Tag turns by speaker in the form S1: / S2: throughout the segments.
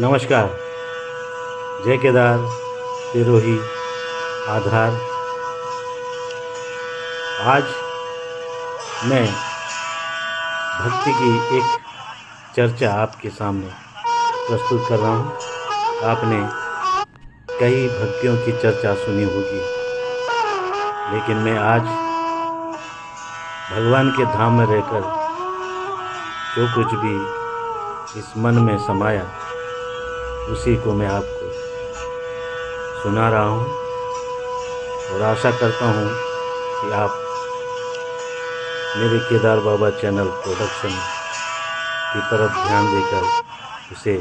S1: नमस्कार। जय केदार तिरोही आधार। आज मैं भक्ति की एक चर्चा आपके सामने प्रस्तुत कर रहा हूँ। आपने कई भक्तियों की चर्चा सुनी होगी, लेकिन मैं आज भगवान के धाम में रहकर जो कुछ भी इस मन में समाया उसी को मैं आपको सुना रहा हूँ और आशा करता हूँ कि आप मेरे केदार बाबा चैनल प्रोडक्शन की तरफ ध्यान देकर उसे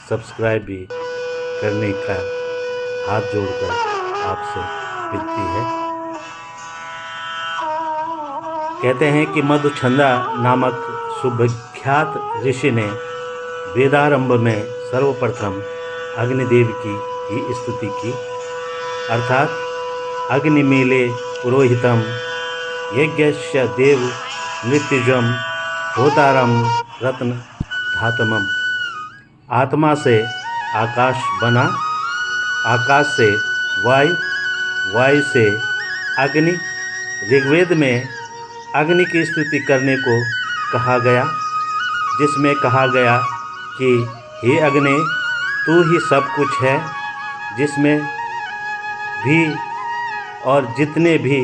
S1: सब्सक्राइब भी करने का हाथ जोड़कर आपसे विनती है। कहते हैं कि मधुछंदा नामक सुविख्यात ऋषि ने वेदारंभ में सर्वप्रथम अग्निदेव की ही स्तुति की, अर्थात अग्निमीले पुरोहितम यज्ञस्य देव नृत्यजम होतारम रत्न धातमम। आत्मा से आकाश बना, आकाश से वायु, वायु से अग्नि। ऋग्वेद में अग्नि की स्तुति करने को कहा गया, जिसमें कहा गया कि हे अग्नि, तू ही सब कुछ है, जिसमें भी और जितने भी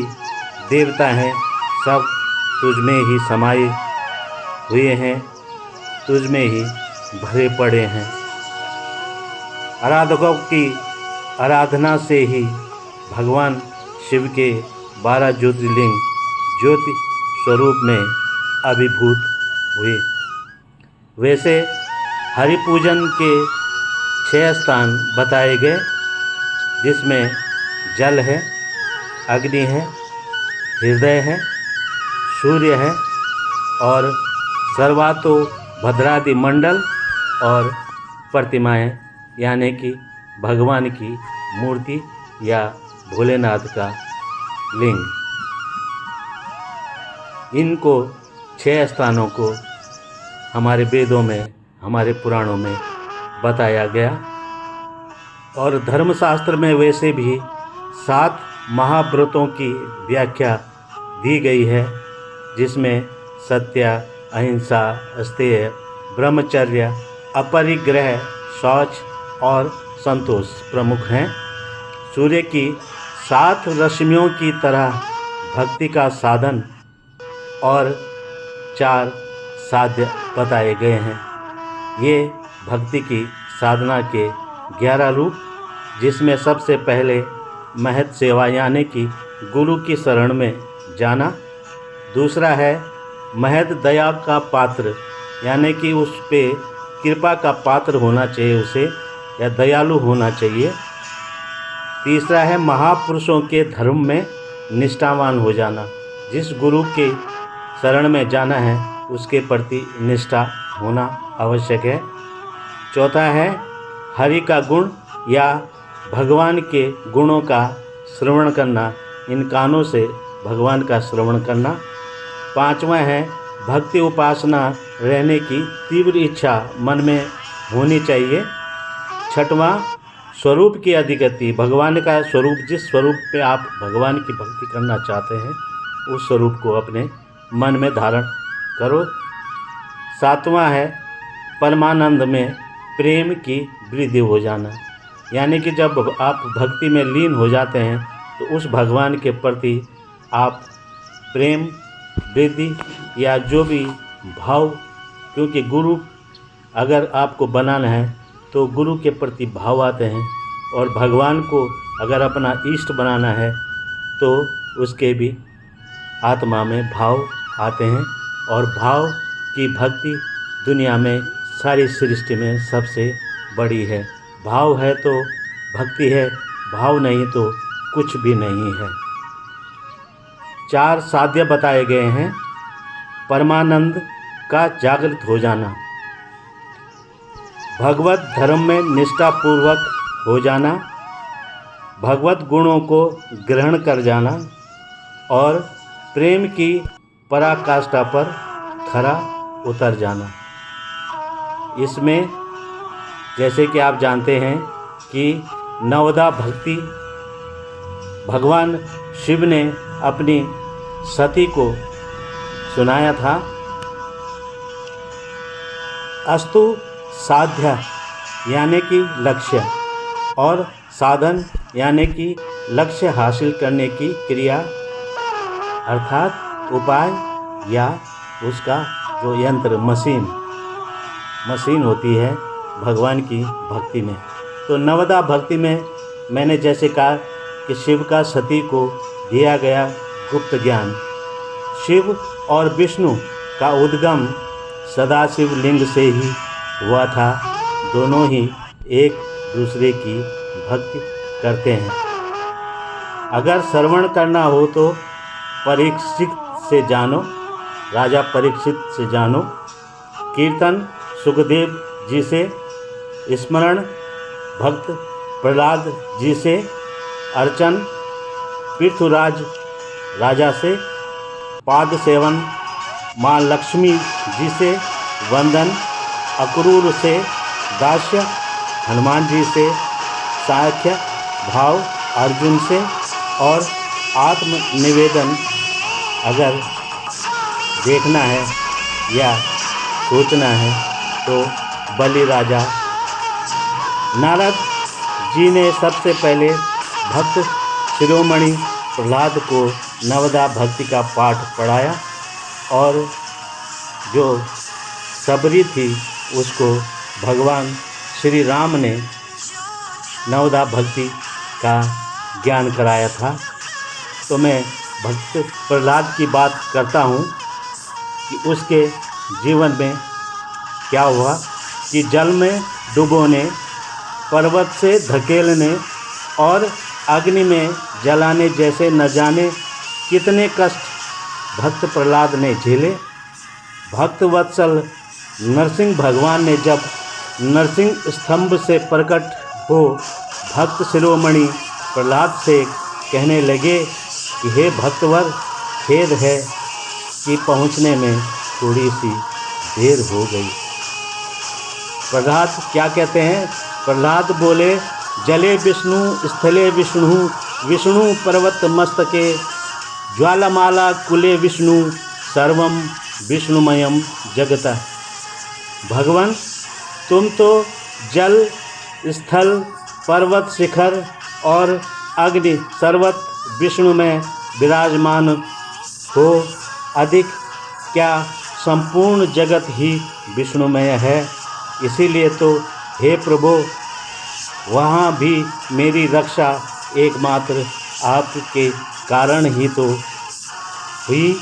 S1: देवता हैं सब तुझ में ही समाये हुए हैं, तुझ में ही भरे पड़े हैं। आराधकों की आराधना से ही भगवान शिव के 12 ज्योतिर्लिंग ज्योति स्वरूप में अभिभूत हुए। वैसे हरि पूजन के 6 स्थान बताए गए, जिसमें जल है, अग्नि है, हृदय है, सूर्य है और सर्वातो भद्रादि मंडल और प्रतिमाएं, यानी कि भगवान की मूर्ति या भोलेनाथ का लिंग। इनको 6 स्थानों को हमारे वेदों में, हमारे पुराणों में बताया गया और धर्मशास्त्र में वैसे भी 7 महाव्रतों की व्याख्या दी गई है, जिसमें सत्य, अहिंसा, अस्तेय, ब्रह्मचर्य, अपरिग्रह, शौच और संतोष प्रमुख हैं। सूर्य की 7 रश्मियों की तरह भक्ति का साधन और 4 साध्य बताए गए हैं। ये भक्ति की साधना के 11 रूप, जिसमें सबसे पहले महत सेवा यानी कि गुरु की शरण में जाना। दूसरा है महत दया का पात्र, यानी कि उस पे कृपा का पात्र होना चाहिए उसे, या दयालु होना चाहिए। तीसरा है महापुरुषों के धर्म में निष्ठावान हो जाना, जिस गुरु के शरण में जाना है उसके प्रति निष्ठा होना आवश्यक है। चौथा है हरि का गुण या भगवान के गुणों का श्रवण करना, इन कानों से भगवान का श्रवण करना। पांचवा है भक्ति उपासना रहने की तीव्र इच्छा मन में होनी चाहिए। छठवां स्वरूप की अधिगति, भगवान का स्वरूप, जिस स्वरूप पे आप भगवान की भक्ति करना चाहते हैं उस स्वरूप को अपने मन में धारण करो। सातवां है परमानंद में प्रेम की वृद्धि हो जाना, यानी कि जब आप भक्ति में लीन हो जाते हैं तो उस भगवान के प्रति आप प्रेम वृद्धि या जो भी भाव, क्योंकि गुरु अगर आपको बनाना है तो गुरु के प्रति भाव आते हैं, और भगवान को अगर अपना इष्ट बनाना है तो उसके भी आत्मा में भाव आते हैं। और भाव की भक्ति दुनिया में सारी सृष्टि में सबसे बड़ी है। भाव है तो भक्ति है, भाव नहीं तो कुछ भी नहीं है। 4 साध्य बताए गए हैं। परमानंद का जागृत हो जाना, भगवत धर्म में निष्ठापूर्वक हो जाना, भगवत गुणों को ग्रहण कर जाना और प्रेम की पराकाष्ठा पर खरा उतर जाना। इसमें जैसे कि आप जानते हैं कि नवदा भक्ति भगवान शिव ने अपनी सती को सुनाया था। अस्तु साध्य यानी कि लक्ष्य, और साधन यानी कि लक्ष्य हासिल करने की क्रिया अर्थात उपाय या उसका जो यंत्र मशीन होती है भगवान की भक्ति में। तो नवदा भक्ति में मैंने जैसे कहा कि शिव का सती को दिया गया गुप्त ज्ञान, शिव और विष्णु का उद्गम सदाशिव लिंग से ही हुआ था। दोनों ही एक दूसरे की भक्ति करते हैं। अगर श्रवण करना हो तो परीक्षित से जानो, राजा परीक्षित से जानो, कीर्तन सुखदेव जी से, स्मरण भक्त प्रहलाद जी से, अर्चन पृथ्वीराज राजा से, पाद सेवन माँ लक्ष्मी जी से, वंदन अक्रूर से, दास्य हनुमान जी से, साख्य भाव अर्जुन से, और आत्म निवेदन अगर देखना है या सोचना है तो बलि राजा नारद जी ने सबसे पहले भक्त शिरोमणि प्रहलाद को नवदा भक्ति का पाठ पढ़ाया, और जो सबरी थी उसको भगवान श्री राम ने नवदा भक्ति का ज्ञान कराया था। तो मैं भक्त प्रहलाद की बात करता हूँ कि उसके जीवन में क्या हुआ कि जल में डुबोने, पर्वत से धकेलने और अग्नि में जलाने जैसे न जाने कितने कष्ट भक्त प्रहलाद ने झेले। भक्त वत्सल नरसिंह भगवान ने जब नरसिंह स्तंभ से प्रकट हो भक्त शिरोमणि प्रहलाद से कहने लगे कि हे भक्तवर, खेद है कि पहुँचने में थोड़ी सी देर हो गई। प्रहलाद क्या कहते हैं? प्रहलाद बोले, जले विष्णु स्थले विष्णु, विष्णु पर्वत मस्तके, ज्वालामाला कुले विष्णु, सर्वम विष्णुमयम जगत। भगवान, तुम तो जल, स्थल, पर्वत शिखर और अग्नि सर्वत विष्णु में विराजमान हो। अधिक क्या, संपूर्ण जगत ही विष्णुमय है। इसीलिए तो हे प्रभु, वहाँ भी मेरी रक्षा एकमात्र आपके कारण ही तो हुई,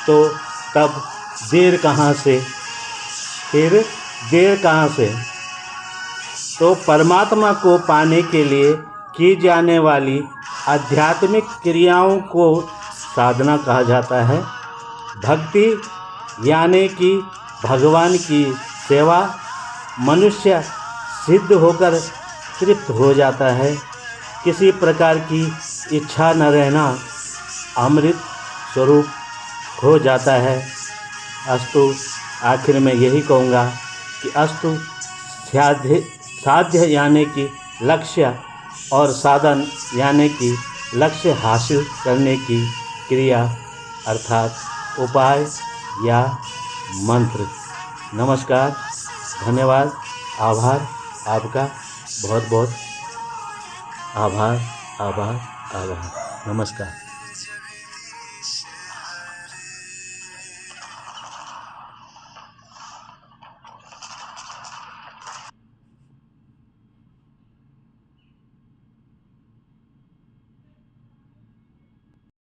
S1: तो तब देर कहाँ से? फिर देर कहाँ से? तो परमात्मा को पाने के लिए की जाने वाली आध्यात्मिक क्रियाओं को साधना कहा जाता है। भक्ति यानी कि भगवान की सेवा। मनुष्य सिद्ध होकर तृप्त हो जाता है, किसी प्रकार की इच्छा न रहना अमृत स्वरूप हो जाता है। अस्तु, आखिर में यही कहूँगा कि अस्तु साध्य यानी कि लक्ष्य, और साधन यानी कि लक्ष्य हासिल करने की क्रिया अर्थात उपाय या मंत्र। नमस्कार, धन्यवाद, आभार आपका, बहुत बहुत आभार। नमस्कार।